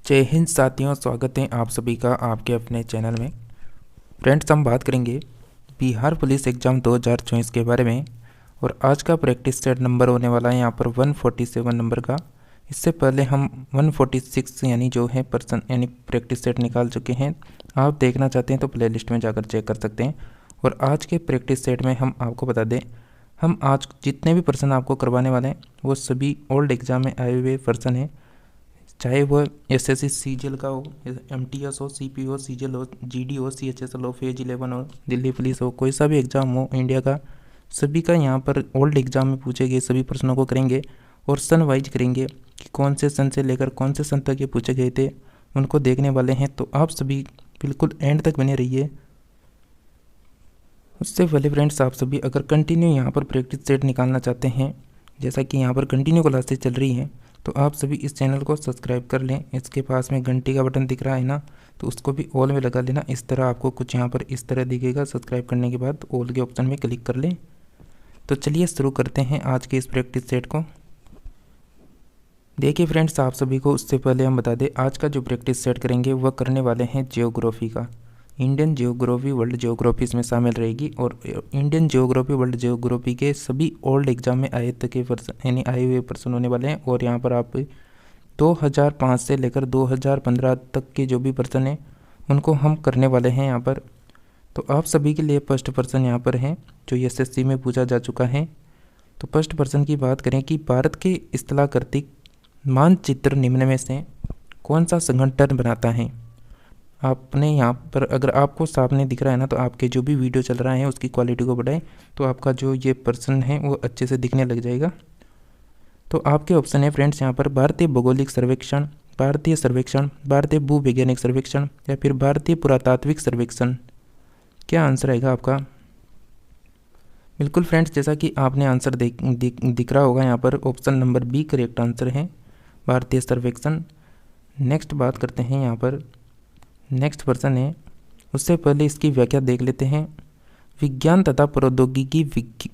जय हिंद साथियों, स्वागत है आप सभी का आपके अपने चैनल में। फ्रेंड्स, हम बात करेंगे बिहार पुलिस एग्ज़ाम 2024 के बारे में। और आज का प्रैक्टिस सेट नंबर होने वाला है यहाँ पर 147 नंबर का। इससे पहले हम 146 यानी जो है पर्सन यानी प्रैक्टिस सेट निकाल चुके हैं। आप देखना चाहते हैं तो प्लेलिस्ट में जाकर चेक कर सकते हैं। और आज के प्रैक्टिस सेट में हम आपको बता दें, हम आज जितने भी पर्सन आपको करवाने वाले हैं वो सभी ओल्ड एग्ज़ाम में आए हुए पर्सन हैं। चाहे वो एसएससी सीजीएल का हो, एमटीएस हो, सीपी हो, सीजीएल हो, जीडी हो, सीएचएसएल हो, फेज 11 हो, दिल्ली पुलिस हो, कोई सा भी एग्ज़ाम हो इंडिया का, सभी का यहाँ पर ओल्ड एग्ज़ाम में पूछे गए सभी प्रश्नों को करेंगे। और सन वाइज करेंगे कि कौन से सन से लेकर कौन से सन तक ये पूछे गए थे, उनको देखने वाले हैं। तो आप सभी बिल्कुल एंड तक बने रहिए। उससे पहले फ्रेंड्स, आप सभी अगर कंटिन्यू यहाँ पर प्रैक्टिस सेट निकालना चाहते हैं, जैसा कि यहाँ पर कंटिन्यू क्लासेस चल रही हैं, तो आप सभी इस चैनल को सब्सक्राइब कर लें। इसके पास में घंटी का बटन दिख रहा है ना, तो उसको भी ऑल में लगा लेना। इस तरह आपको कुछ यहाँ पर इस तरह दिखेगा। सब्सक्राइब करने के बाद ऑल के ऑप्शन में क्लिक कर लें। तो चलिए शुरू करते हैं आज के इस प्रैक्टिस सेट को। देखिए फ्रेंड्स, आप सभी को उससे पहले हम बता दें, आज का जो प्रैक्टिस सेट करेंगे वह करने वाले हैं जियोग्राफी का। इंडियन जियोग्राफी, वर्ल्ड जियोग्राफी इसमें शामिल रहेगी। और इंडियन जियोग्राफी, वर्ल्ड जियोग्राफी के सभी ओल्ड एग्जाम में आए तक के पर्सन यानी आए हुए पर्सन होने वाले हैं। और यहाँ पर आप 2005 से लेकर 2015 तक के जो भी पर्सन हैं उनको हम करने वाले हैं यहाँ पर। तो आप सभी के लिए फर्स्ट पर्सन यहाँ पर हैं जो एसएससी में पूछा जा चुका है। तो फर्स्ट पर्सन की बात करें कि भारत के स्थलाकृतिक मानचित्र निम्न में से कौन सा संगठन बनाता है। आपने यहाँ पर अगर आपको सामने दिख रहा है ना, तो आपके जो भी वीडियो चल रहा है उसकी क्वालिटी को बढ़ाएं, तो आपका जो ये पर्सन है वो अच्छे से दिखने लग जाएगा। तो आपके ऑप्शन है फ्रेंड्स यहाँ पर भारतीय भौगोलिक सर्वेक्षण, भारतीय सर्वेक्षण, भारतीय भूवैज्ञानिक सर्वेक्षण या फिर भारतीय पुरातात्विक सर्वेक्षण। क्या आंसर आएगा आपका? बिल्कुल फ्रेंड्स, जैसा कि आपने आंसर दिख रहा होगा यहाँ पर, option number B correct answer है, भारतीय सर्वेक्षण। नेक्स्ट बात करते हैं यहाँ पर, नेक्स्ट पर्सन है। उससे पहले इसकी व्याख्या देख लेते हैं। विज्ञान तथा प्रौद्योगिकी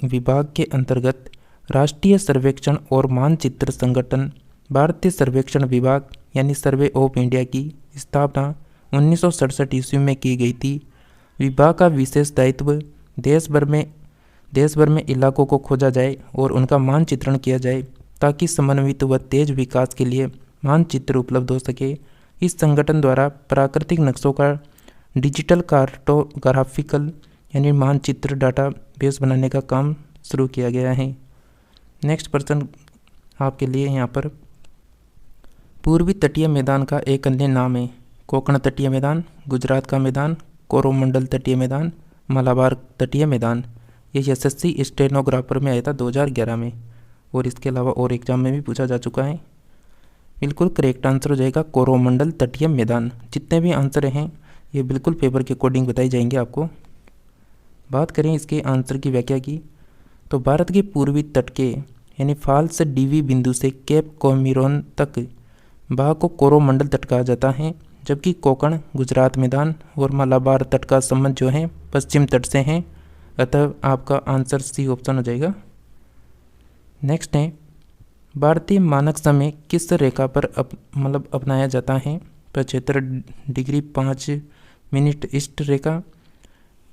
विभाग के अंतर्गत राष्ट्रीय सर्वेक्षण और मानचित्र संगठन भारतीय सर्वेक्षण विभाग यानी सर्वे ऑफ इंडिया की स्थापना 1967 ईस्वी में की गई थी। विभाग का विशेष दायित्व देश भर में इलाकों को खोजा जाए और उनका मानचित्रण किया जाए ताकि समन्वित व तेज विकास के लिए मानचित्र उपलब्ध हो सके। इस संगठन द्वारा प्राकृतिक नक्शों का डिजिटल कार्टोग्राफिकल यानी मानचित्र डाटा बेस बनाने का काम शुरू किया गया है। नेक्स्ट पर्सन आपके लिए यहाँ पर, पूर्वी तटीय मैदान का एक अन्य नाम है कोंकण तटीय मैदान, गुजरात का मैदान, कोरोमंडल तटीय मैदान, मलाबार तटीय मैदान। ये एसएससी स्टेनोग्राफर में आया था 2011 में, और इसके अलावा और एग्जाम में भी पूछा जा चुका है। बिल्कुल करेक्ट आंसर हो जाएगा कोरोमंडल तटीय मैदान। जितने भी आंसर हैं ये बिल्कुल पेपर के अकॉर्डिंग बताई जाएंगे आपको। बात करें इसके आंसर की व्याख्या की, तो भारत के पूर्वी तट के यानी फाल्स डीवी बिंदु से केप कोमिरोन तक भाग को कोरोमंडल तट कहा जाता है, जबकि कोंकण, गुजरात मैदान और मलाबार तट का संबंध जो है पश्चिम तट से है। अतः आपका आंसर सी ऑप्शन हो जाएगा। नेक्स्ट है, भारतीय मानक समय किस रेखा पर अपनाया जाता है। 75 डिग्री 5 मिनट ईस्ट रेखा,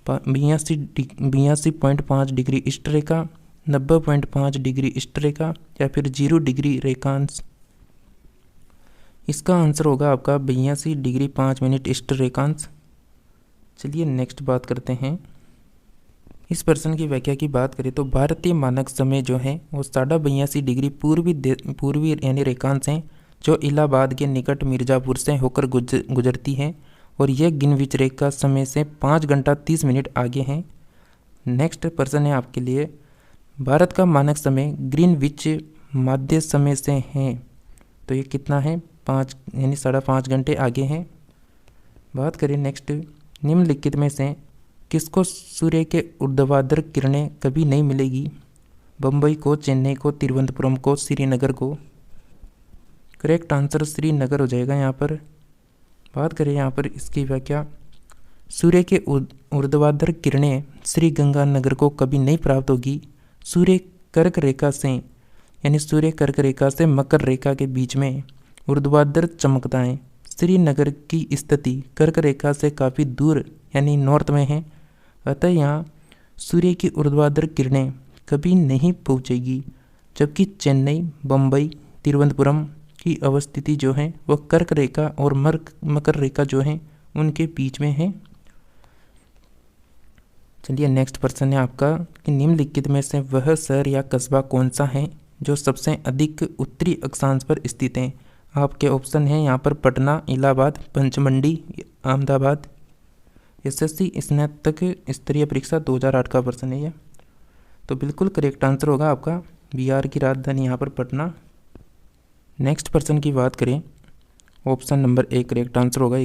82.5 डिग्री ईस्ट रेखा, 90.5 डिग्री ईस्ट रेखा या फिर 0 डिग्री रेखांश। इसका आंसर होगा आपका 82 डिग्री 5 मिनट ईस्ट रेखांश। चलिए नेक्स्ट बात करते हैं। इस पर्सन की व्याख्या की बात करें तो भारतीय मानक समय जो है वो 82.5 डिग्री पूर्वी यानी रेखांश हैं, जो इलाहाबाद के निकट मिर्ज़ापुर से होकर गुजरती है। और यह ग्रीनविच रेखा समय से 5 घंटा 30 मिनट आगे हैं। नेक्स्ट पर्सन है आपके लिए, भारत का मानक समय ग्रीनविच मध्य समय से है, तो ये कितना है 5 यानी 5.5 घंटे आगे हैं। बात करें नेक्स्ट, निम्नलिखित में से किसको सूर्य के ऊर्ध्वाधर किरणें कभी नहीं मिलेगी। बम्बई को, चेन्नई को, तिरुवनंतपुरम को, श्रीनगर को। करेक्ट आंसर श्रीनगर हो जाएगा यहाँ पर। बात करें यहाँ पर इसकी व्याख्या, सूर्य के ऊर्ध्वाधर किरणें श्री गंगानगर को कभी नहीं प्राप्त होगी। सूर्य कर्क रेखा से मकर रेखा के बीच में ऊर्ध्वाधर चमकता है। श्रीनगर की स्थिति कर्क रेखा से काफ़ी दूर यानी नॉर्थ में है, अतः यहाँ सूर्य की ऊर्ध्वाधर किरणें कभी नहीं पहुँचेगी, जबकि चेन्नई, बम्बई, तिरुवनंतपुरम की अवस्थिति जो है वह कर्क रेखा और मकर रेखा जो है उनके बीच में है। चलिए नेक्स्ट प्रश्न है आपका कि निम्नलिखित में से वह शहर या कस्बा कौन सा है जो सबसे अधिक उत्तरी अक्षांश पर स्थित है। आपके ऑप्शन है यहाँ पर पटना, इलाहाबाद, पंचमंडी, अहमदाबाद। एसएससी स्नातक स्तरीय परीक्षा 2008 का प्रश्न है ये। तो बिल्कुल करेक्ट आंसर होगा आपका बिहार की राजधानी यहाँ पर पटना। नेक्स्ट प्रश्न की बात करें, option number A correct answer होगा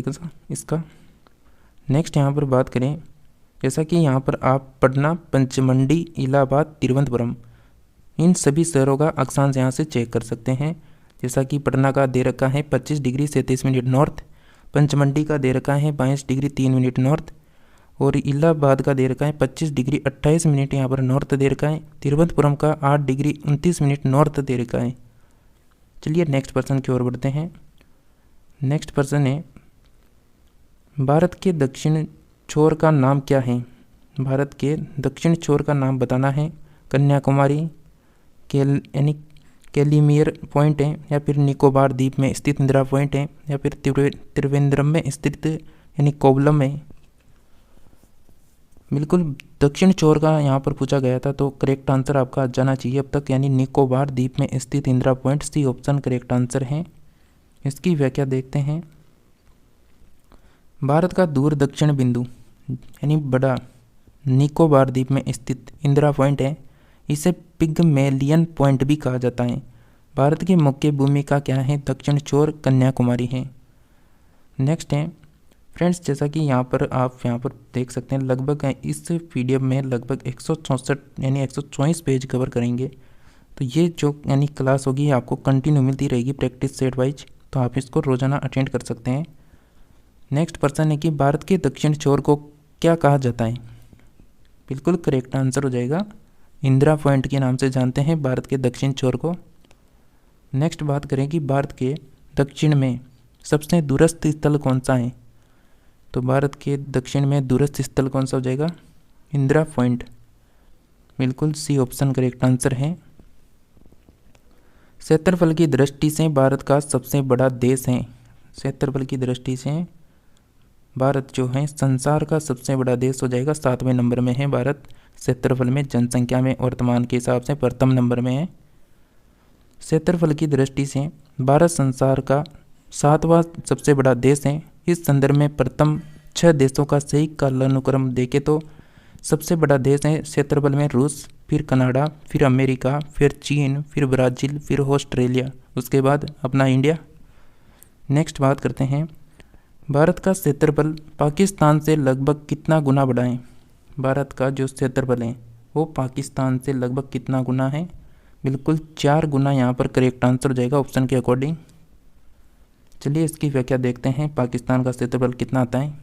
इसका। नेक्स्ट यहाँ पर बात करें, जैसा कि यहाँ पर आप पटना, पंचमंडी, इलाहाबाद, तिरुवनंतपुरम इन सभी शहरों का अक्षांश यहाँ से चेक कर सकते हैं। जैसा कि पटना का दे रखा है 25 डिग्री 37 मिनट नॉर्थ, पंचमंडी का दे रखा है 22 डिग्री 3 मिनट नॉर्थ, और इलाहाबाद का दे रखा है 25 डिग्री 28 मिनट यहाँ पर नॉर्थ दे रखा है। तिरुवनंतपुरम का 8 डिग्री 29 मिनट नॉर्थ दे रखा है। चलिए नेक्स्ट प्रश्न की ओर बढ़ते हैं। नेक्स्ट प्रश्न है, भारत के दक्षिण छोर का नाम क्या है। भारत के दक्षिण छोर का नाम बताना है। कन्याकुमारी, यानी कैलिमियर पॉइंट है, या फिर निकोबार द्वीप में स्थित इंदिरा पॉइंट है, या फिर त्रिवेंद्रम में स्थित यानी कोवलम है। बिल्कुल दक्षिण छोर का यहाँ पर पूछा गया था, तो करेक्ट आंसर आपका जाना चाहिए अब तक, यानी निकोबार द्वीप में स्थित Indira Point, C option correct answer है। इसकी व्याख्या देखते हैं। भारत का दूर दक्षिण बिंदु यानी बड़ा निकोबार द्वीप में स्थित इंदिरा पॉइंट है। इसे पिग्मेलियन पॉइंट भी कहा जाता है। भारत की मुख्य भूमिका क्या है, दक्षिण छोर कन्याकुमारी है। नेक्स्ट है फ्रेंड्स, जैसा कि यहाँ पर आप यहाँ पर देख सकते हैं, लगभग इस पीडीएफ में लगभग 164 यानी 124 पेज कवर करेंगे। तो ये जो यानी क्लास होगी आपको कंटिन्यू मिलती रहेगी प्रैक्टिस सेट वाइज, तो आप इसको रोजाना अटेंड कर सकते हैं। नेक्स्ट प्रश्न है कि भारत के दक्षिण छोर को क्या कहा जाता है। बिल्कुल करेक्ट आंसर हो जाएगा इंदिरा पॉइंट के नाम से जानते हैं भारत के दक्षिण छोर को। नेक्स्ट बात करें कि भारत के दक्षिण में सबसे दूरस्थ स्थल कौन सा है। तो भारत के दक्षिण में दूरस्थ स्थल कौन सा हो जाएगा, इंदिरा पॉइंट। बिल्कुल सी ऑप्शन करेक्ट आंसर है। क्षेत्रफल की दृष्टि से भारत का सबसे बड़ा देश है। क्षेत्रफल की दृष्टि से भारत जो है संसार का सबसे बड़ा देश हो जाएगा। 7वें नंबर में है भारत क्षेत्रफल में, जनसंख्या में वर्तमान के हिसाब से प्रथम नंबर में है। क्षेत्रफल की दृष्टि से भारत संसार का 7वां सबसे बड़ा देश है। इस संदर्भ में प्रथम 6 देशों का सही कालानुक्रम देखें तो सबसे बड़ा देश है क्षेत्रफल में रूस, फिर कनाडा, फिर अमेरिका, फिर चीन, फिर ब्राज़ील, फिर ऑस्ट्रेलिया, उसके बाद अपना इंडिया। नेक्स्ट बात करते हैं, भारत का क्षेत्रफल पाकिस्तान से लगभग कितना गुना बड़ा है। भारत का जो क्षेत्रफल है वो पाकिस्तान से लगभग कितना गुना है। बिल्कुल 4 गुना यहाँ पर करेक्ट आंसर हो जाएगा ऑप्शन के अकॉर्डिंग। चलिए इसकी व्याख्या देखते हैं, पाकिस्तान का क्षेत्रफल कितना आता है।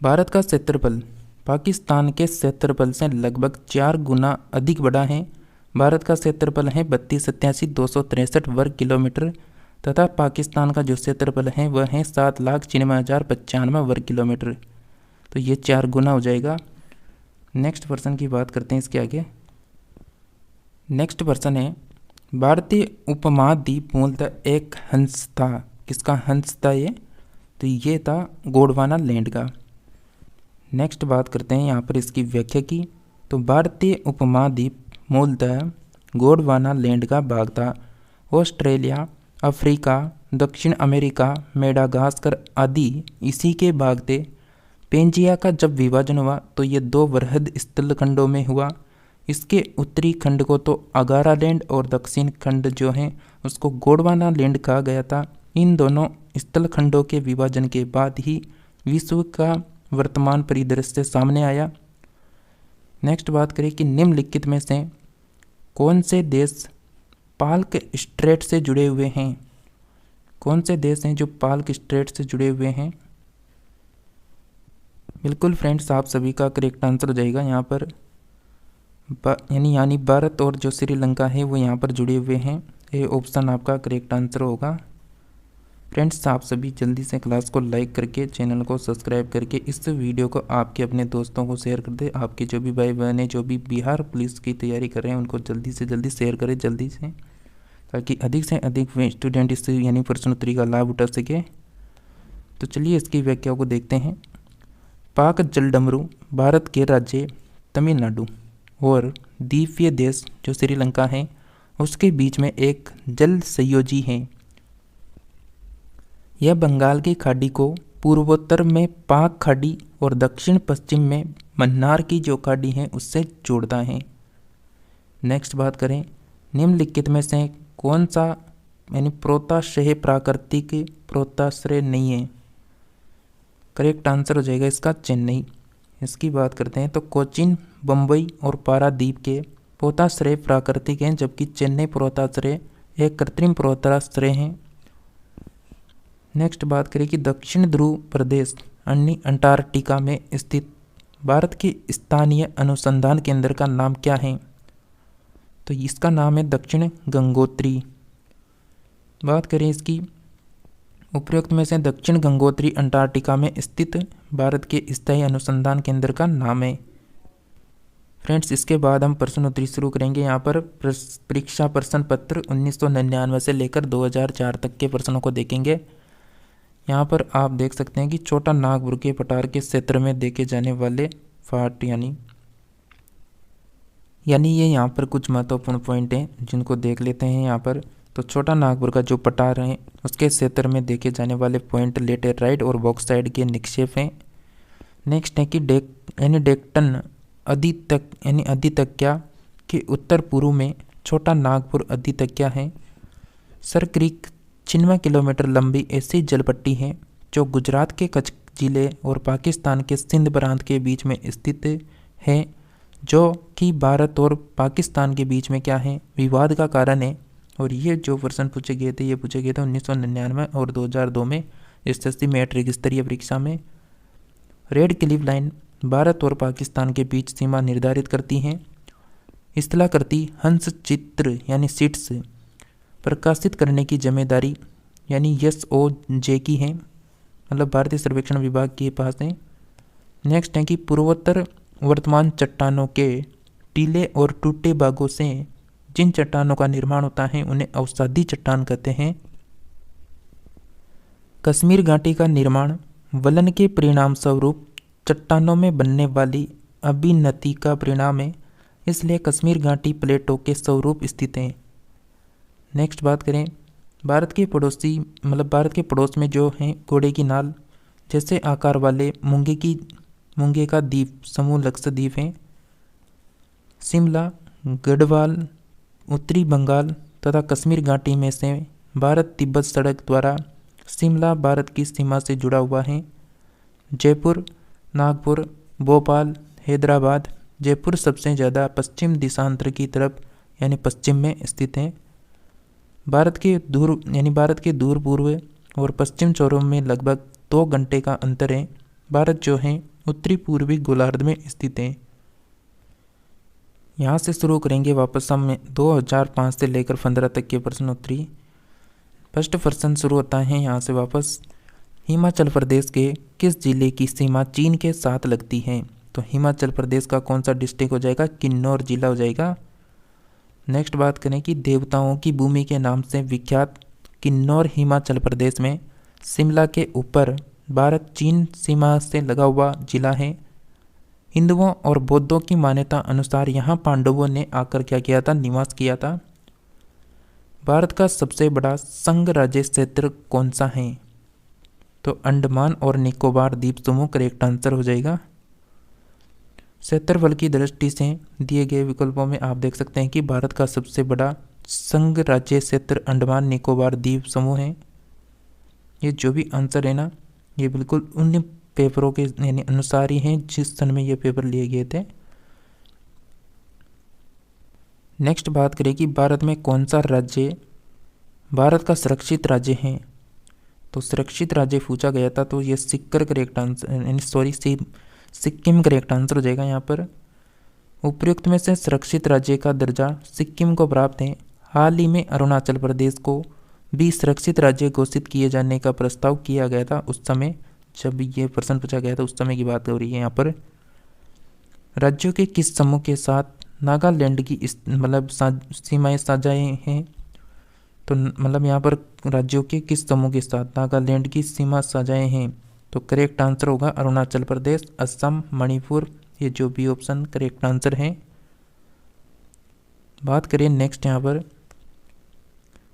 भारत का क्षेत्रफल पाकिस्तान के क्षेत्रफल से लगभग 4 गुना अधिक बड़ा है। भारत का क्षेत्रफल है 32,87,263 वर्ग किलोमीटर तथा पाकिस्तान का जो क्षेत्रफल है वह है 7,96,095 वर्ग किलोमीटर। तो ये 4 गुना हो जाएगा। नेक्स्ट प्रश्न की बात करते हैं इसके आगे। नेक्स्ट प्रश्न है, भारतीय उपमहाद्वीप मूलतः एक हंस था। किसका हंस था ये, तो ये था गोंडवाना लैंड का। नेक्स्ट बात करते हैं यहाँ पर इसकी व्याख्या की। तो भारतीय उपमहाद्वीप मूलतः गोंडवाना लैंड का भाग था। ऑस्ट्रेलिया, अफ्रीका, दक्षिण अमेरिका, मेडागास्कर आदि इसी के भाग थे। पेंजिया का जब विभाजन हुआ तो ये 2 वृहद स्थल खंडों में हुआ। इसके उत्तरी खंड को तो अगारा लैंड और दक्षिण खंड जो है उसको गोंडवाना लैंड कहा गया था। इन दोनों स्थल खंडों के विभाजन के बाद ही विश्व का वर्तमान परिदृश्य सामने आया। नेक्स्ट बात करें कि निम्नलिखित में से कौन से देश पाल्क स्ट्रेट से जुड़े हुए हैं। कौन से देश हैं जो पाल्क स्ट्रेट से जुड़े हुए हैं। बिल्कुल फ्रेंड्स आप सभी का करेक्ट आंसर हो जाएगा यहाँ पर यानी भारत और जो श्रीलंका है वो यहाँ पर जुड़े हुए हैं। ये ऑप्शन आपका करेक्ट आंसर होगा। फ्रेंड्स, आप सभी जल्दी से क्लास को लाइक करके चैनल को सब्सक्राइब करके इस वीडियो को आपके अपने दोस्तों को शेयर कर दें। आपके जो भी भाई बहन है जो भी बिहार पुलिस की तैयारी कर रहे हैं उनको जल्दी से जल्दी शेयर करें जल्दी से, ताकि अधिक से अधिक स्टूडेंट इस यानी प्रश्नोत्तरी का लाभ उठा सके। तो चलिए इसकी व्याख्या को देखते हैं। पाक जलडमरू भारत के राज्य तमिलनाडु और द्वीपीय देश जो श्रीलंका है उसके बीच में एक जल संयोजी है। यह बंगाल की खाड़ी को पूर्वोत्तर में पाक खाड़ी और दक्षिण पश्चिम में मन्नार की जो खाड़ी है उससे जोड़ता है। नेक्स्ट बात करें, निम्नलिखित में से कौन सा यानी प्रोताश्रय प्राकृतिक प्रोताश्रय नहीं है? करेक्ट आंसर हो जाएगा इसका चेन्नई। इसकी बात करते हैं तो कोचीन, बम्बई और पारादीप के पोताश्रय प्राकृतिक हैं, जबकि चेन्नई पोताश्रय एक कृत्रिम पोताश्रय है। नेक्स्ट बात करें कि दक्षिण ध्रुव प्रदेश यानी अंटार्कटिका में स्थित भारत के स्थानीय अनुसंधान केंद्र का नाम क्या है? तो इसका नाम है दक्षिण गंगोत्री। बात करें इसकी, उपरोक्त में से दक्षिण गंगोत्री अंटार्कटिका में स्थित भारत के स्थायी अनुसंधान केंद्र का नाम है। फ्रेंड्स, इसके बाद हम प्रश्नोत्तरी शुरू करेंगे। यहाँ पर परीक्षा प्रश्न पत्र 1999 से लेकर 2004 तक के प्रश्नों को देखेंगे। यहाँ पर आप देख सकते हैं कि छोटा नागपुर के पठार के क्षेत्र में देखे जाने वाले फाट यानी ये यहाँ पर कुछ महत्वपूर्ण पॉइंट हैं जिनको देख लेते हैं। यहाँ पर तो छोटा नागपुर का जो पठार है उसके क्षेत्र में देखे जाने वाले पॉइंट लेटेराइट और बॉक्साइड के निक्षेप हैं। नेक्स्ट है कि डेक्कन अधितक्या के उत्तर पूर्व में छोटा नागपुर अधितक्या है। सर क्रीक 96 किलोमीटर लंबी ऐसी जलपट्टी है जो गुजरात के कच्छ जिले और पाकिस्तान के सिंध प्रांत के बीच में स्थित है, जो कि भारत और पाकिस्तान के बीच में क्या है, विवाद का कारण है। और ये जो प्रश्न पूछे गए थे 1999 और 2002 में एसएससी मैट्रिक स्तरीय परीक्षा में। रेड क्लिफ लाइन भारत और पाकिस्तान के बीच सीमा निर्धारित करती हैं। स्थलाकृति हंस चित्र यानी सीट्स प्रकाशित करने की जिम्मेदारी यानी SOJ की है, मतलब भारतीय सर्वेक्षण विभाग के पास है। नेक्स्ट है कि पूर्वोत्तर वर्तमान चट्टानों के टीले और टूटे भागों से जिन चट्टानों का निर्माण होता है उन्हें अवसादी चट्टान कहते हैं। कश्मीर घाटी का निर्माण वलन के परिणाम स्वरूप चट्टानों में बनने वाली अभिनति का परिणाम है, इसलिए कश्मीर घाटी प्लेटों के स्वरूप स्थित है। नेक्स्ट बात करें, भारत के पड़ोस में जो हैं घोड़े की नाल जैसे आकार वाले मूंगे का द्वीप समूह लक्षद्वीप हैं। शिमला, गढ़वाल, उत्तरी बंगाल तथा कश्मीर घाटी में से भारत तिब्बत सड़क द्वारा शिमला भारत की सीमा से जुड़ा हुआ है। जयपुर, नागपुर, भोपाल, हैदराबाद, जयपुर सबसे ज़्यादा पश्चिम दिशांतर की तरफ यानी पश्चिम में स्थित है। भारत के दूर पूर्व और पश्चिम छोरों में लगभग 2 घंटे का अंतर है। भारत जो है उत्तरी पूर्वी गोलार्ध में स्थित है। यहाँ से शुरू करेंगे वापस हम 2005 से लेकर 15 तक के प्रश्नोत्तरी। फर्स्ट प्रश्न शुरू होता है यहाँ से वापस, हिमाचल प्रदेश के किस जिले की सीमा चीन के साथ लगती है? तो हिमाचल प्रदेश का कौन सा डिस्ट्रिक्ट हो जाएगा? किन्नौर जिला हो जाएगा। नेक्स्ट बात करें कि देवताओं की भूमि के नाम से विख्यात किन्नौर हिमाचल प्रदेश में शिमला के ऊपर भारत चीन सीमा से लगा हुआ जिला है। हिंदुओं और बौद्धों की मान्यता अनुसार यहाँ पांडवों ने आकर क्या किया था? निवास किया था। भारत का सबसे बड़ा संघ राज्य क्षेत्र कौन सा है? तो अंडमान और निकोबार द्वीप समूह करेक्ट आंसर हो जाएगा। क्षेत्रफल की दृष्टि से दिए गए विकल्पों में आप देख सकते हैं कि भारत का सबसे बड़ा संघ राज्य क्षेत्र अंडमान निकोबार द्वीप समूह है। ये जो भी आंसर है ना, ये बिल्कुल उन पेपरों के यानी अनुसार ही हैं जिस सन में ये पेपर लिए गए थे। नेक्स्ट बात करें कि भारत में कौन सा राज्य भारत का सुरक्षित राज्य है? तो सुरक्षित राज्य पूछा गया था तो ये सिक्किम करेक्ट आंसर हो जाएगा। यहाँ पर उपयुक्त में से सुरक्षित राज्य का दर्जा सिक्किम को प्राप्त है। हाल ही में अरुणाचल प्रदेश को बी सुरक्षित राज्य घोषित किए जाने का प्रस्ताव किया गया था उस समय, जब ये प्रश्न पूछा गया था उस समय की बात हो रही है यहाँ पर। राज्यों के किस समूह के साथ नागालैंड की मतलब सीमाएं साझाएं हैं, तो मतलब यहाँ पर राज्यों के किस समूह के साथ नागालैंड की सीमा साझाएं हैं, तो करेक्ट आंसर होगा अरुणाचल प्रदेश, असम, मणिपुर, ये जो भी ऑप्शन करेक्ट आंसर है। बात करें नेक्स्ट यहाँ पर,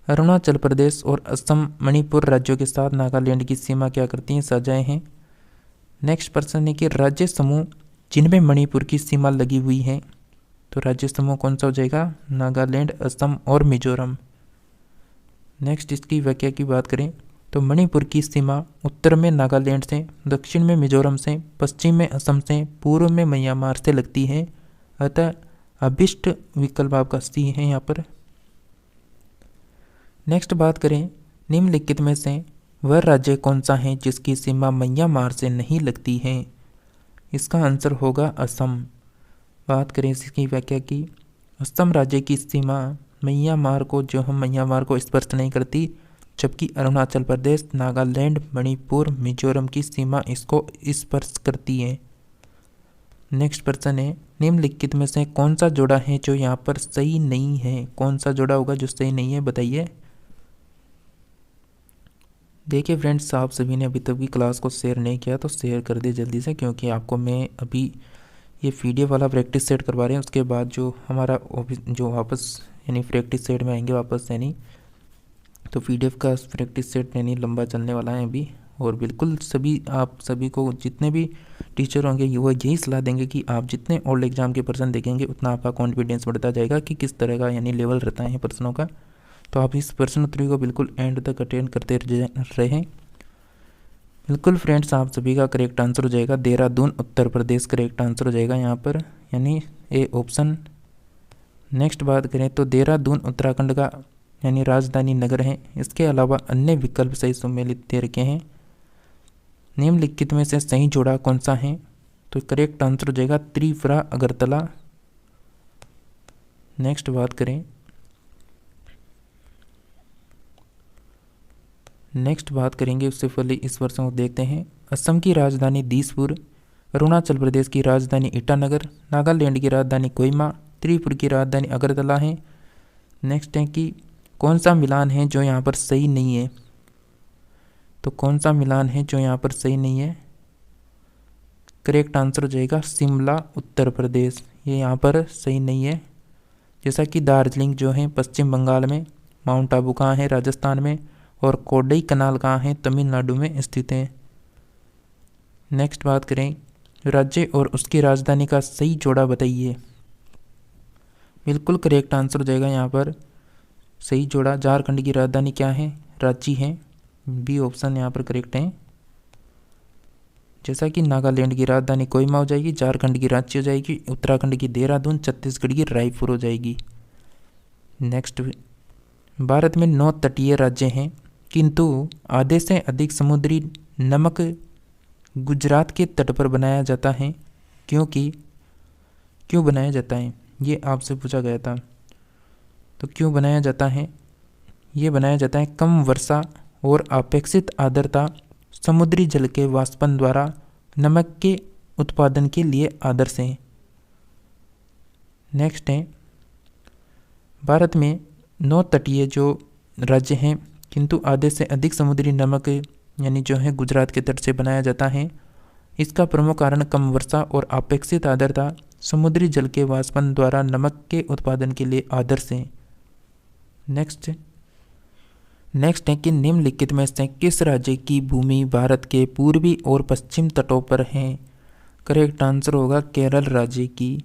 अरुणाचल प्रदेश और असम मणिपुर राज्यों के साथ नागालैंड की सीमा क्या करती हैं, साझाएं हैं। नेक्स्ट प्रश्न है कि राज्य समूह जिनमें मणिपुर की सीमा लगी हुई है, तो राज्य समूह कौन सा हो जाएगा, नागालैंड, असम और मिजोरम। नेक्स्ट इसकी व्याख्या की बात करें तो मणिपुर की सीमा उत्तर में नागालैंड से, दक्षिण में मिजोरम से, पश्चिम में असम से, पूर्व में म्यांमार से लगती है, अतः अभिष्ट विकल्प आपका सी है यहाँ पर। नेक्स्ट बात करें, निम्नलिखित में से वह राज्य कौन सा है जिसकी सीमा म्यांमार से नहीं लगती है, इसका आंसर होगा असम। बात करें इसकी व्याख्या की, असम राज्य की सीमा म्यांमार को स्पर्श नहीं करती, जबकि अरुणाचल प्रदेश, नागालैंड, मणिपुर, मिजोरम की सीमा इसको स्पर्श करती है। नेक्स्ट प्रश्न है, निम्नलिखित में से कौन सा जोड़ा है जो यहाँ पर सही नहीं है, कौन सा जोड़ा होगा जो सही नहीं है, बताइए। देखिए फ्रेंड्स, आप सभी ने अभी तक भी क्लास को शेयर नहीं किया तो शेयर कर दे जल्दी से, क्योंकि आपको मैं अभी ये PDF वाला प्रैक्टिस सेट करवा रहे हैं, उसके बाद जो हमारा जो वापस यानी प्रैक्टिस सेट में आएंगे वापस, यानी तो PDF का प्रैक्टिस सेट यानी लंबा चलने वाला है अभी। और बिल्कुल आप सभी को जितने भी टीचर होंगे वो यही सलाह देंगे कि आप जितने ओल्ड एग्जाम के प्रश्न देखेंगे उतना आपका कॉन्फिडेंस बढ़ता जाएगा कि किस तरह का यानी लेवल रहता है प्रश्नों का। तो आप इस प्रश्नोत्तरी को बिल्कुल एंड तक अटेंड करते रहें। बिल्कुल फ्रेंड्स, आप सभी का करेक्ट आंसर हो जाएगा देहरादून, उत्तर प्रदेश करेक्ट आंसर हो जाएगा यहाँ पर, यानी ए ऑप्शन। नेक्स्ट बात करें तो देहरादून उत्तराखंड का यानी राजधानी नगर है, इसके अलावा अन्य विकल्प सही सम्मिलित दे रखे हैं। निम्नलिखित में से सही जोड़ा कौन सा है, तो करेक्ट आंसर हो जाएगा त्रिपुरा, अगरतला। नेक्स्ट बात करें, नेक्स्ट बात करेंगे उससे पहले इस प्रश्न को देखते हैं। असम की राजधानी दिसपुर, अरुणाचल प्रदेश की राजधानी ईटानगर, नागालैंड की राजधानी कोहिमा, त्रिपुरा की राजधानी अगरतला है। नेक्स्ट है कि कौन सा मिलान है जो यहाँ पर सही नहीं है, तो कौन सा मिलान है जो यहाँ पर सही नहीं है, करेक्ट आंसर हो जाएगा शिमला, उत्तर प्रदेश, ये यहाँ पर सही नहीं है। जैसा कि दार्जिलिंग जो है पश्चिम बंगाल में, माउंट आबू कहाँ है, राजस्थान में, और कोडई कनाल कहाँ है, तमिलनाडु में स्थित है। नेक्स्ट बात करें, राज्य और उसकी राजधानी का सही जोड़ा बताइए। बिल्कुल करेक्ट आंसर हो जाएगा यहाँ पर सही जोड़ा, झारखंड की राजधानी क्या है, रांची है, बी ऑप्शन यहाँ पर करेक्ट है। जैसा कि नागालैंड की राजधानी कोहिमा हो जाएगी, झारखंड की रांची हो जाएगी, उत्तराखंड की देहरादून, छत्तीसगढ़ की रायपुर हो जाएगी। नेक्स्ट, भारत में 9 तटीय राज्य हैं, किंतु आधे से अधिक समुद्री नमक गुजरात के तट पर बनाया जाता है, क्यों बनाया जाता है, ये आपसे पूछा गया था। तो क्यों बनाया जाता है, ये बनाया जाता है कम वर्षा और अपेक्षित आर्द्रता समुद्री जल के वाष्पन द्वारा नमक के उत्पादन के लिए आदर्श है। नेक्स्ट है, भारत में 9 तटीय जो राज्य हैं, किंतु आधे से अधिक समुद्री नमक यानी जो है गुजरात के तट से बनाया जाता है। इसका प्रमुख कारण कम वर्षा और अपेक्षित आर्द्रता समुद्री जल के वाष्पन द्वारा नमक के उत्पादन के लिए आदर्श है। नेक्स्ट है कि निम्नलिखित में से किस राज्य की भूमि भारत के पूर्वी और पश्चिम तटों पर है, करेक्ट आंसर होगा केरल राज्य की।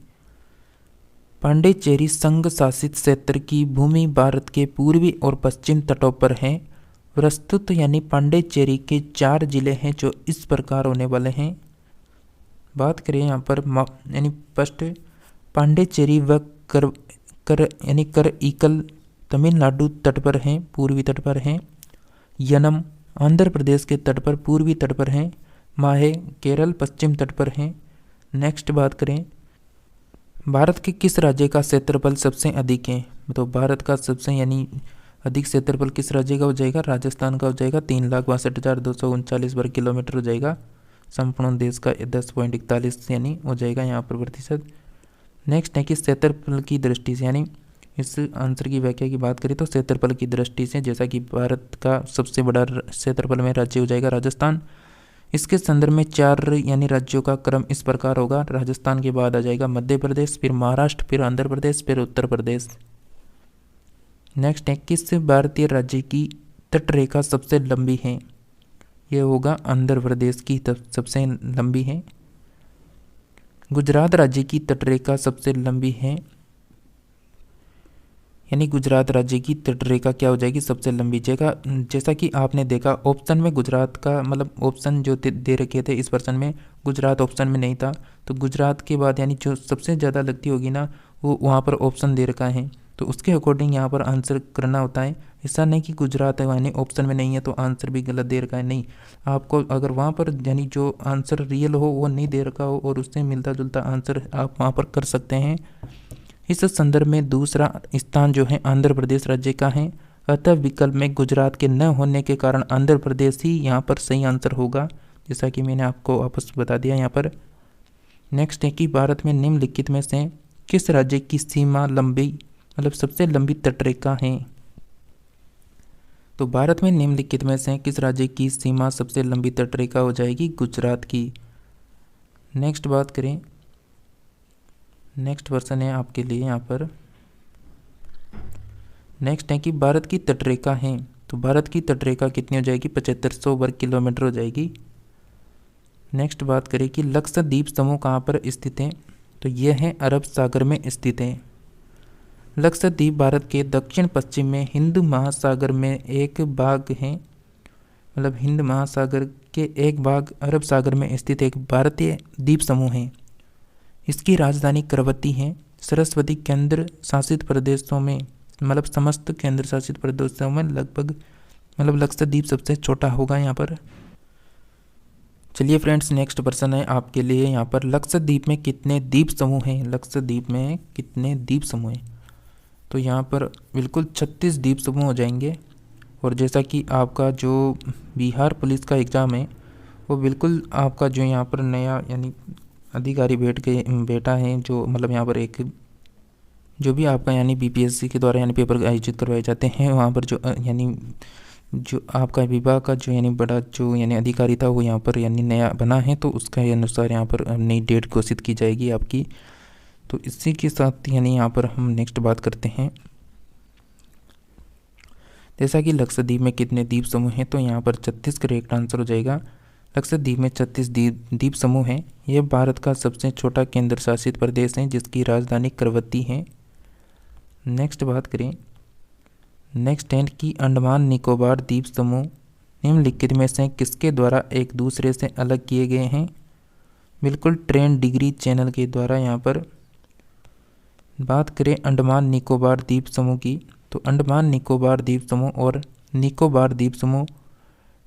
पांडिचेरी संघ शासित क्षेत्र की भूमि भारत के पूर्वी और पश्चिम तटों पर है। प्रस्तुत यानी पांडिचेरी के 4 जिले हैं जो इस प्रकार होने वाले हैं। बात करें यहाँ पर यानी फर्स्ट पांडिचेरी व करईकल तमिलनाडु तट पर हैं, पूर्वी तट पर हैं। यनम आंध्र प्रदेश के तट पर पूर्वी तट पर हैं। माहे केरल पश्चिम तट पर हैं। नेक्स्ट बात करें, भारत के किस राज्य का क्षेत्रफल सबसे अधिक है, तो भारत का सबसे यानी अधिक क्षेत्रफल किस राज्य का हो जाएगा? राजस्थान का हो जाएगा। 3,62,239 वर्ग किलोमीटर हो जाएगा। संपूर्ण देश का 10.41 यानी हो जाएगा यहाँ पर प्रतिशत। नेक्स्ट है कि क्षेत्रफल की दृष्टि से, यानी इस आंसर की व्याख्या की बात करें तो क्षेत्रफल की दृष्टि से जैसा कि भारत का सबसे बड़ा क्षेत्रफल में राज्य हो जाएगा राजस्थान। इसके संदर्भ में 4 यानी राज्यों का क्रम इस प्रकार होगा। राजस्थान के बाद आ जाएगा मध्य प्रदेश, फिर महाराष्ट्र, फिर आंध्र प्रदेश, फिर उत्तर प्रदेश। नेक्स्ट है किस भारतीय राज्य की तटरेखा सबसे लंबी है? यह होगा आंध्र प्रदेश की सबसे लंबी है। गुजरात राज्य की तटरेखा सबसे लंबी है, यानी गुजरात राज्य की तटरेखा क्या हो जाएगी? सबसे लंबी जगह। जैसा कि आपने देखा ऑप्शन में गुजरात का मतलब ऑप्शन जो दे रखे थे इस प्रश्न में, गुजरात ऑप्शन में नहीं था, तो गुजरात के बाद यानी जो सबसे ज़्यादा लगती होगी ना वो वहाँ पर ऑप्शन दे रखा है, तो उसके अकॉर्डिंग यहाँ पर आंसर करना होता है। ऐसा नहीं कि गुजरात है यानी ऑप्शन में नहीं है तो आंसर भी गलत दे रखा है, नहीं। आपको अगर वहाँ पर यानी जो आंसर रियल हो वो नहीं दे रखा हो और उससे मिलता जुलता आंसर आप वहाँ पर कर सकते हैं। इस संदर्भ में दूसरा स्थान जो है आंध्र प्रदेश राज्य का है, अतः विकल्प में गुजरात के न होने के कारण आंध्र प्रदेश ही यहाँ पर सही आंसर होगा, जैसा कि मैंने आपको वापस बता दिया यहाँ पर। नेक्स्ट है कि भारत में निम्नलिखित में से किस राज्य की सीमा लंबी मतलब सबसे लंबी तटरेखा है? तो भारत में निम्नलिखित में से किस राज्य की सीमा सबसे लंबी तटरेखा हो जाएगी? गुजरात की। नेक्स्ट बात करें, नेक्स्ट वर्सन है आपके लिए यहाँ पर। नेक्स्ट है कि भारत की तटरेखा है, तो भारत की तटरेखा कितनी हो जाएगी? 7500 वर्ग किलोमीटर हो जाएगी। नेक्स्ट बात करें कि लक्षद्वीप समूह कहाँ पर स्थित है? तो यह है अरब सागर में स्थित है। लक्षद्वीप भारत के दक्षिण पश्चिम में हिंद महासागर में एक भाग है, मतलब हिंद महासागर के एक भाग अरब सागर में स्थित एक भारतीय द्वीप समूह है। इसकी राजधानी करवती है। सरस्वती केंद्र शासित प्रदेशों में मतलब समस्त केंद्र शासित प्रदेशों में लगभग मतलब लक्षद्वीप सबसे छोटा होगा यहाँ पर। चलिए फ्रेंड्स, नेक्स्ट प्रश्न है आपके लिए यहाँ पर, लक्षद्वीप में कितने द्वीप समूह हैं? लक्षद्वीप में कितने द्वीप समूह हैं? तो यहाँ पर बिल्कुल 36 द्वीप समूह हो जाएंगे। और जैसा कि आपका जो बिहार पुलिस का एग्ज़ाम है वो बिल्कुल आपका जो यहाँ पर नया यानी अधिकारी बैठा है, जो मतलब यहाँ पर एक जो भी आपका यानी बीपीएससी के द्वारा यानी पेपर आयोजित करवाए जाते हैं, वहाँ पर जो यानी जो आपका विभाग का जो यानी बड़ा जो यानी अधिकारी था वो यहाँ पर यानी नया बना है, तो उसका अनुसार यहाँ पर नई डेट घोषित की जाएगी आपकी। तो इसी के साथ यानी यहाँ पर हम नेक्स्ट बात करते हैं, जैसा कि लक्षद्वीप में कितने द्वीप समूह हैं? तो यहाँ पर 36 करेक्ट आंसर हो जाएगा। लक्षद्वीप में 36 द्वीप समूह हैं। यह भारत का सबसे छोटा केंद्र शासित प्रदेश है जिसकी राजधानी करवती है। नेक्स्ट बात करें, नेक्स्ट है कि अंडमान निकोबार द्वीप समूह निम्नलिखित में से किसके द्वारा एक दूसरे से अलग किए गए हैं? बिल्कुल ट्रेन डिग्री चैनल के द्वारा। यहाँ पर बात करें अंडमान निकोबार द्वीप समूह की, तो अंडमान निकोबार द्वीप समूह और निकोबार द्वीप समूह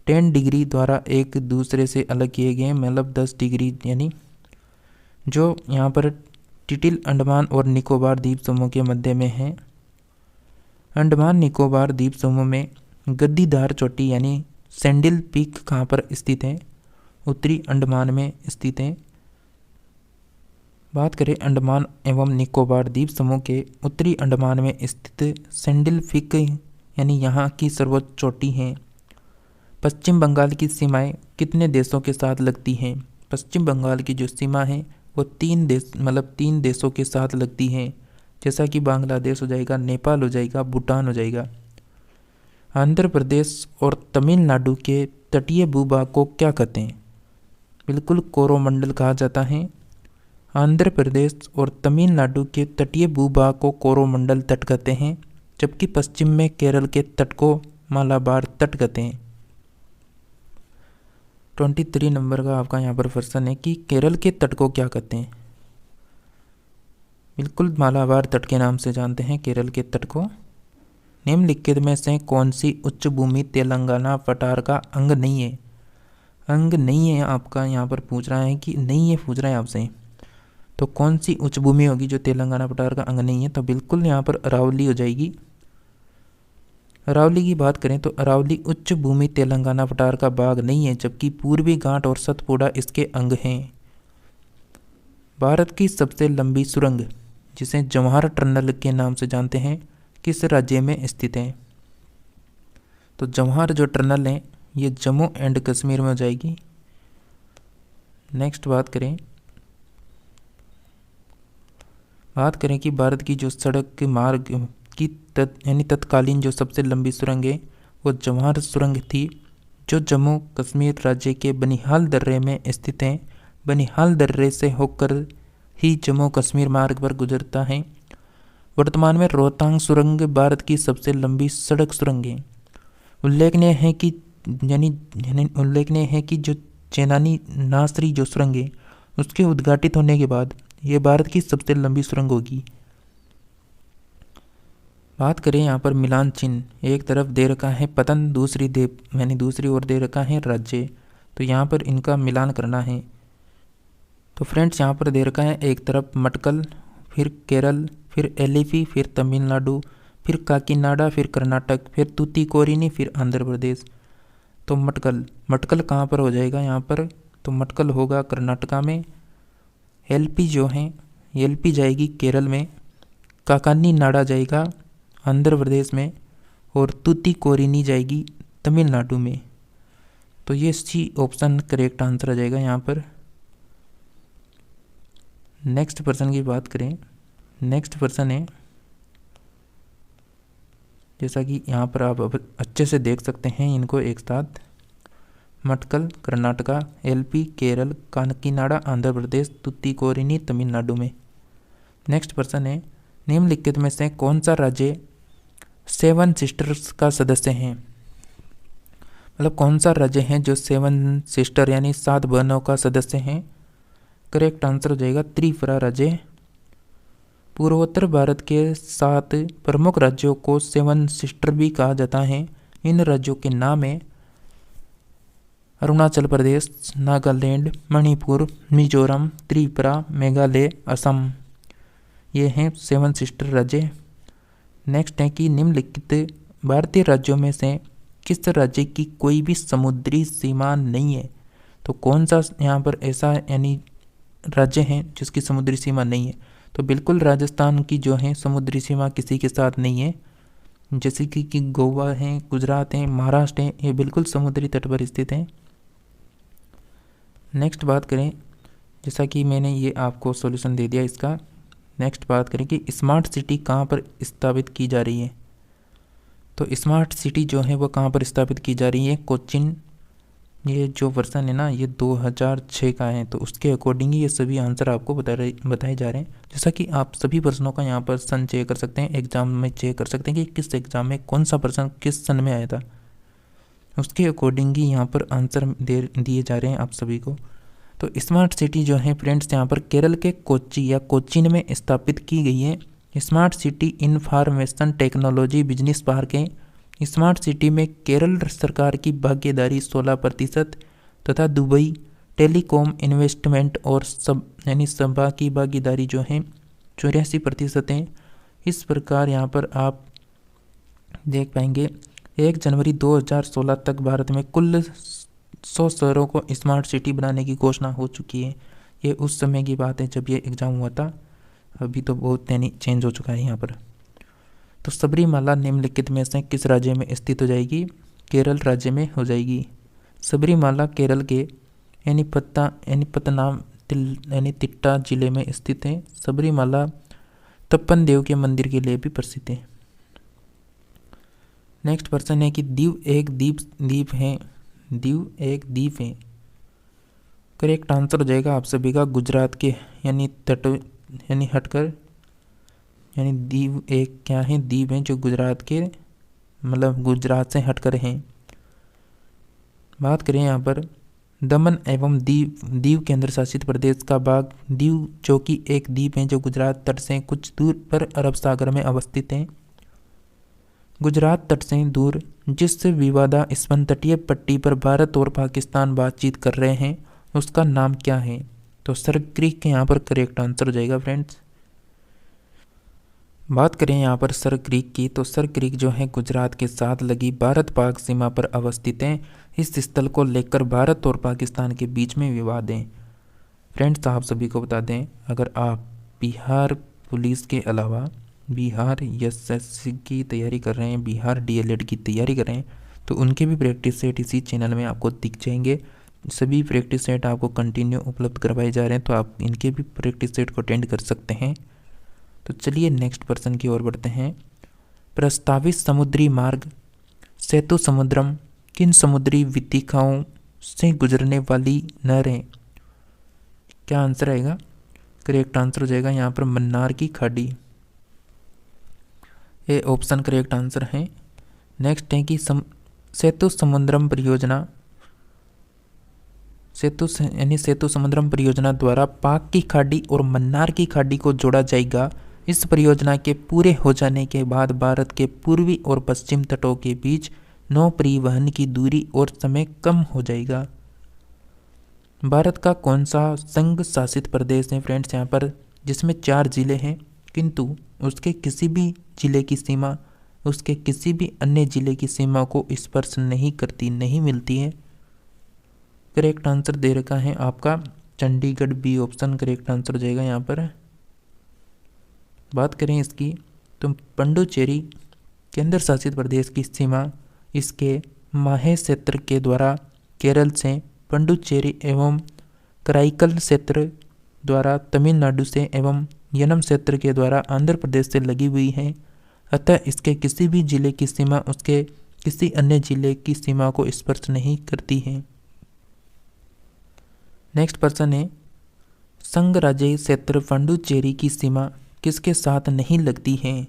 10 डिग्री द्वारा एक दूसरे से अलग किए गए, मतलब 10 डिग्री, यानी जो यहाँ पर टिटिल अंडमान और निकोबार द्वीप समूह के मध्य में है। अंडमान निकोबार द्वीप समूह में गद्दीदार चोटी यानी सैंडल पीक कहाँ पर स्थित है? उत्तरी अंडमान में स्थित है। बात करें अंडमान एवं निकोबार द्वीप समूह के उत्तरी अंडमान में स्थित सैंडल पीक यानी यहाँ की सर्वोच्च चोटी है। पश्चिम बंगाल की सीमाएं कितने देशों के साथ लगती हैं? पश्चिम बंगाल की जो सीमा है वो 3 देशों के साथ लगती हैं, जैसा कि बांग्लादेश हो जाएगा, नेपाल हो जाएगा, भूटान हो जाएगा। आंध्र प्रदेश और तमिलनाडु के तटीय भूभाग को क्या कहते हैं? बिल्कुल कोरोमंडल कहा जाता है। आंध्र प्रदेश और तमिलनाडु के तटीय भूभाग को कोरोमंडल तट कहते हैं, जबकि पश्चिम में केरल के तट को मालाबार तट कहते हैं। 23 नंबर का आपका यहाँ पर प्रश्न है कि केरल के तट को क्या कहते हैं? बिल्कुल मालाबार तट के नाम से जानते हैं केरल के तट को। निम्नलिखित में से कौन सी उच्च भूमि तेलंगाना पठार का अंग नहीं है? अंग नहीं है आपका यहाँ पर पूछ रहा है कि नहीं है, पूछ रहा है आपसे, तो कौन सी उच्च भूमि होगी जो तेलंगाना पठार का अंग नहीं है? तो बिल्कुल यहाँ पर अरावली हो जाएगी। अरावली की बात करें तो अरावली उच्च भूमि तेलंगाना पठार का भाग नहीं है, जबकि पूर्वी घाट और सतपुड़ा इसके अंग हैं। भारत की सबसे लंबी सुरंग, जिसे जवाहर टनल के नाम से जानते हैं, किस राज्य में स्थित है? तो जवाहर जो टनल है ये जम्मू एंड कश्मीर में हो जाएगी। नेक्स्ट बात करें कि भारत की जो सड़क के मार्ग की तत्कालीन जो सबसे लंबी सुरंग है वो जवाहर सुरंग थी, जो जम्मू कश्मीर राज्य के बनिहाल दर्रे में स्थित है। बनिहाल दर्रे से होकर ही जम्मू कश्मीर मार्ग पर गुजरता है। वर्तमान में रोहतांग सुरंग भारत की सबसे लंबी सड़क सुरंग है। उल्लेखनीय है कि जो चेनानी नासरी जो सुरंग है उसके उद्घाटित होने के बाद ये भारत की सबसे लंबी सुरंग होगी। बात करें यहाँ पर मिलान चिन्ह, एक तरफ दे रखा है पतन, दूसरी ओर दे रखा है राज्य, तो यहाँ पर इनका मिलान करना है। तो फ्रेंड्स यहाँ पर दे रखा है एक तरफ मटकल, फिर केरल, फिर एलिफी, फिर तमिलनाडु, फिर काकीनाडा, फिर कर्नाटक, फिर तूतीकोरिनी, फिर आंध्र प्रदेश। तो मटकल कहाँ पर हो जाएगा यहाँ पर? तो मटकल होगा कर्नाटका में। एलपी जो है एलपी जाएगी केरल में, काकानी नाडा जाएगा आंध्र प्रदेश में, और तूतीकोरिनी जाएगी तमिलनाडु में। तो ये सी ऑप्शन करेक्ट आंसर आ जाएगा यहाँ पर। नेक्स्ट पर्सन की बात करें, नेक्स्ट पर्सन है, जैसा कि यहाँ पर आप अच्छे से देख सकते हैं इनको एक साथ, मटकल कर्नाटका, एलपी केरल, काकीनाडा आंध्र प्रदेश, तूतीकोरिनी तमिलनाडु में। नेक्स्ट पर्सन है, निम्नलिखित में से कौन सा राज्य 7 सिस्टर्स का सदस्य है? मतलब कौन सा राज्य है जो 7 सिस्टर यानी 7 बहनों का सदस्य हैं? करेक्ट आंसर हो जाएगा त्रिपुरा राज्य। पूर्वोत्तर भारत के 7 प्रमुख राज्यों को 7 सिस्टर भी कहा जाता है। इन राज्यों के नाम है अरुणाचल प्रदेश, नागालैंड, मणिपुर, मिजोरम, त्रिपुरा, मेघालय, असम। ये हैं 7 सिस्टर राज्य। नेक्स्ट है कि निम्नलिखित भारतीय राज्यों में से किस राज्य की कोई भी समुद्री सीमा नहीं है? तो कौन सा यहाँ पर ऐसा यानी राज्य है जिसकी समुद्री सीमा नहीं है? तो बिल्कुल राजस्थान की जो है समुद्री सीमा किसी के साथ नहीं है, जैसे कि गोवा है, गुजरात है, महाराष्ट्र है, ये बिल्कुल समुद्री तट पर स्थित हैं। नेक्स्ट बात करें, जैसा कि मैंने ये आपको सॉल्यूशन दे दिया इसका। नेक्स्ट बात करें कि स्मार्ट सिटी कहाँ पर स्थापित की जा रही है? तो स्मार्ट सिटी जो है वो कहाँ पर स्थापित की जा रही है? कोचिन। ये जो वर्जन है ना ये 2006 का है, तो उसके अकॉर्डिंग ही ये सभी आंसर आपको बताए जा रहे हैं। जैसा कि आप सभी प्रश्नों का यहाँ पर सन चेक कर सकते हैं, एग्जाम में चेक कर सकते हैं कि किस एग्जाम में कौन सा प्रश्न किस सन में आया था, उसके अकॉर्डिंग ही यहाँ पर आंसर दिए जा रहे हैं आप सभी को। तो स्मार्ट सिटी जो है फ्रेंड्स यहाँ पर केरल के कोच्चि या कोच्चिन में स्थापित की गई है। Smart city information technology business park है। स्मार्ट सिटी में केरल सरकार की भागीदारी 16% तथा दुबई टेलीकॉम इन्वेस्टमेंट और सभा की भागीदारी जो है 84% है। इस प्रकार यहाँ पर आप देख पाएंगे 1 जनवरी 2016 तक भारत में कुल 100 शहरों को स्मार्ट सिटी बनाने की घोषणा हो चुकी है। ये उस समय की बात है जब ये एग्ज़ाम हुआ था, अभी तो बहुत यानी चेंज हो चुका है यहाँ पर। तो सबरीमाला निम्नलिखित में से किस राज्य में स्थित हो जाएगी? केरल राज्य में हो जाएगी। सबरीमाला केरल के तिट्टा जिले में स्थित है। सबरीमाला तप्पन देव के मंदिर के लिए भी प्रसिद्ध है। नेक्स्ट प्रश्न है कि दीव एक द्वीप है। दीव एक द्वीप है। करेक्ट आंसर हो जाएगा आप सभी का गुजरात के हटकर यानी दीव एक क्या है? द्वीप है जो गुजरात के मतलब गुजरात से हटकर हैं। बात करें यहाँ पर दमन एवं दीव केंद्र शासित प्रदेश का भाग दीव जो कि एक द्वीप है जो गुजरात तट से कुछ दूर पर अरब सागर में अवस्थित है। गुजरात तट से दूर जिस विवादास्पद तटीय पट्टी पर भारत और पाकिस्तान बातचीत कर रहे हैं उसका नाम क्या है? तो सर्ग क्रीक के यहाँ पर करेक्ट आंसर हो जाएगा फ्रेंड्स। बात करें यहाँ पर सर क्रीक की, तो सर क्रीक जो है गुजरात के साथ लगी भारत पाक सीमा पर अवस्थित है। इस स्थल को लेकर भारत और पाकिस्तान के बीच में विवाद है। फ्रेंड्स, आप सभी को बता दें, अगर आप बिहार पुलिस के अलावा बिहार एसएससी की तैयारी कर रहे हैं, बिहार डीएलएड की तैयारी कर रहे हैं, तो उनके भी प्रैक्टिस सेट इसी चैनल में आपको दिख जाएंगे। सभी प्रैक्टिस सेट आपको कंटिन्यू उपलब्ध करवाए जा रहे हैं, तो आप इनके भी प्रैक्टिस सेट को अटेंड कर सकते हैं। तो चलिए नेक्स्ट पर्सन की ओर बढ़ते हैं। प्रस्तावित समुद्री मार्ग सेतु समुद्रम किन समुद्री वीथिकाओं से गुजरने वाली नहर है? क्या आंसर आएगा? करेक्ट आंसर हो जाएगा यहाँ पर मन्नार की खाड़ी। ये ऑप्शन करेक्ट आंसर है। नेक्स्ट है कि सेतु समुद्रम परियोजना, सेतु समुद्रम परियोजना द्वारा पाक की खाड़ी और मन्नार की खाड़ी को जोड़ा जाएगा। इस परियोजना के पूरे हो जाने के बाद भारत के पूर्वी और पश्चिम तटों के बीच नौ परिवहन की दूरी और समय कम हो जाएगा। भारत का कौन सा संघ शासित प्रदेश है फ्रेंड्स यहाँ पर, जिसमें 4 जिले हैं, किंतु उसके किसी भी जिले की सीमा उसके किसी भी अन्य जिले की सीमा को स्पर्श नहीं करती, नहीं मिलती है? करेक्ट आंसर दे रखा है आपका Chandigarh, B option correct answer हो जाएगा यहाँ पर। बात करें इसकी, तो पुडुचेरी केंद्र शासित प्रदेश की सीमा इसके माहे क्षेत्र के द्वारा केरल से, पुडुचेरी एवं कराईकल क्षेत्र द्वारा तमिलनाडु से एवं यनम क्षेत्र के द्वारा आंध्र प्रदेश से लगी हुई है। अतः इसके किसी भी जिले की सीमा उसके किसी अन्य जिले की सीमा को स्पर्श नहीं करती है। नेक्स्ट पर्सन है, संघ राज्य क्षेत्र पुडुचेरी की सीमा किसके साथ नहीं लगती है?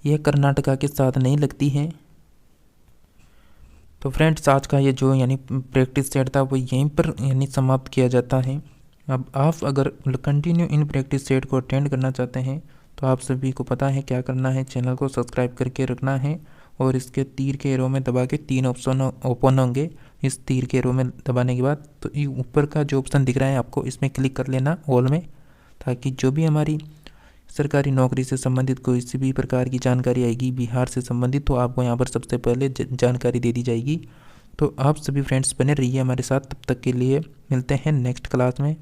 यह कर्नाटका के साथ नहीं लगती है। तो फ्रेंड्स, आज का ये जो यानी प्रैक्टिस सेट था वो यहीं पर यानी समाप्त किया जाता है। अब आप अगर कंटिन्यू इन प्रैक्टिस सेट को अटेंड करना चाहते हैं तो आप सभी को पता है क्या करना है, चैनल को सब्सक्राइब करके रखना है और इसके तीर के एरो में दबा के 3 ऑप्शन ओपन होंगे। इस तीर के एरो में दबाने के बाद तो ये ऊपर का जो ऑप्शन दिख रहा है आपको, इसमें क्लिक कर लेना ऑल में, ताकि जो भी हमारी सरकारी नौकरी से संबंधित कोई सी भी प्रकार की जानकारी आएगी बिहार से संबंधित, तो आपको यहाँ पर सबसे पहले जानकारी दे दी जाएगी। तो आप सभी फ्रेंड्स बने रहिए हमारे साथ, तब तक के लिए मिलते हैं नेक्स्ट क्लास में।